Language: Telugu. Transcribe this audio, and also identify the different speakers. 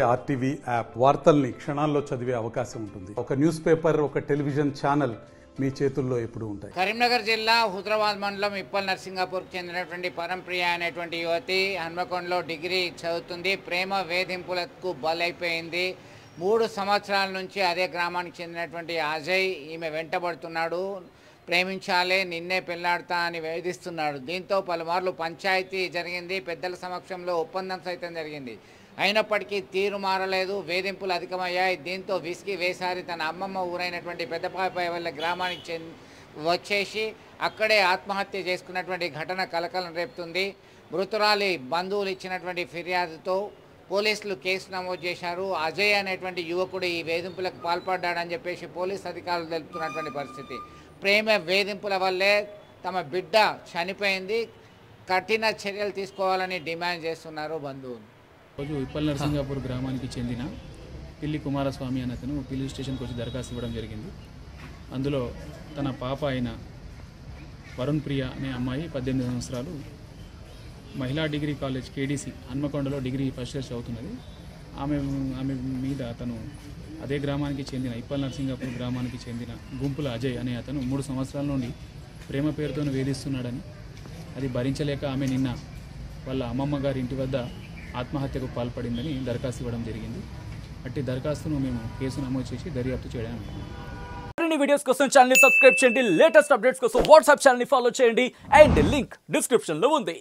Speaker 1: ఆర్టీవీ యాప్ వార్తల్ని క్షణాల్లో చదివే అవకాశం ఉంటుంది. ఒక న్యూస్ పేపర్, ఒక టెలివిజన్ ఛానల్ మీ చేతుల్లో ఎప్పుడు ఉంటాయి.
Speaker 2: కరీంనగర్ జిల్లా హుజరాబాద్ మండలం ఇప్పల్ నర్సింగాపూర్కి చెందినటువంటి పరంప్రియ అనేటువంటి యువతి హన్మకొండలో డిగ్రీ చదువుతుంది. ప్రేమ వేధింపులకు బలైపోయింది. 3 సంవత్సరాల నుంచి అదే గ్రామానికి చెందినటువంటి అజయ్ ఈమె వెంటబడుతున్నాడు. ప్రేమించాలే, నిన్నే పెళ్లాడతా అని వేధిస్తున్నాడు. దీంతో పలుమార్లు పంచాయతీ జరిగింది. పెద్దల సమక్షంలో ఒప్పందం సైతం జరిగింది. అయినప్పటికీ తీరు మారలేదు, వేధింపులు అధికమయ్యాయి. దీంతో విసిగి వేసారి తన అమ్మమ్మ ఊరైనటువంటి పెద్దపాపై వల్ల గ్రామానికి వచ్చేసి అక్కడే ఆత్మహత్య చేసుకున్నటువంటి ఘటన కలకలం రేపుతుంది. మృతురాలి బంధువులు ఇచ్చినటువంటి ఫిర్యాదుతో పోలీసులు కేసు నమోదు చేశారు. అజయ్ అనేటువంటి యువకుడు ఈ వేధింపులకు పాల్పడ్డాడని చెప్పేసి పోలీసు అధికారులు తెలుపుతున్నటువంటి పరిస్థితి. ప్రేమ వేధింపుల వల్లే తమ బిడ్డ చనిపోయింది. కఠిన చర్యలు తీసుకోవాలని డిమాండ్ చేస్తున్నారు బంధువులు.
Speaker 3: రోజు ఇప్పల్ నర్సింగాపూర్ గ్రామానికి చెందిన పిల్లి కుమారస్వామి అనే అతను పోలీస్ స్టేషన్కి వచ్చి దరఖాస్తు ఇవ్వడం జరిగింది. అందులో తన పాప అయిన వరుణ్ ప్రియ అనే అమ్మాయి 18 సంవత్సరాలు మహిళా డిగ్రీ కాలేజ్ కేడీసీ హన్మకొండలో డిగ్రీ ఫస్ట్ ఇయర్ చదువుతున్నది. ఆమె మీద అతను అదే గ్రామానికి చెందిన ఇప్పల్ నర్సింగాపూర్ గ్రామానికి చెందిన గుంపుల అజయ్ అనే అతను 3 సంవత్సరాల నుండి ప్రేమ పేరుతో వేధిస్తున్నాడని, అది భరించలేక ఆమె నిన్న వాళ్ళ అమ్మమ్మ గారి ఇంటి వద్ద ఆత్మహత్యకు పాల్పడిందని దరఖాస్తు ఇవ్వడం జరిగింది. అట్టి దరఖాస్తును మేము కేసు నమోదు చేసి దర్యాప్తు చేయడానికి.
Speaker 4: మరిన్ని వీడియోస్ కోసం ఛానల్ ని సబ్స్క్రైబ్ చేయండి. లేటెస్ట్ అప్డేట్స్ కోసం వాట్సాప్ ఛానల్ ని ఫాలో చేయండి. అండ్ లింక్ డిస్క్రిప్షన్ లో ఉంది.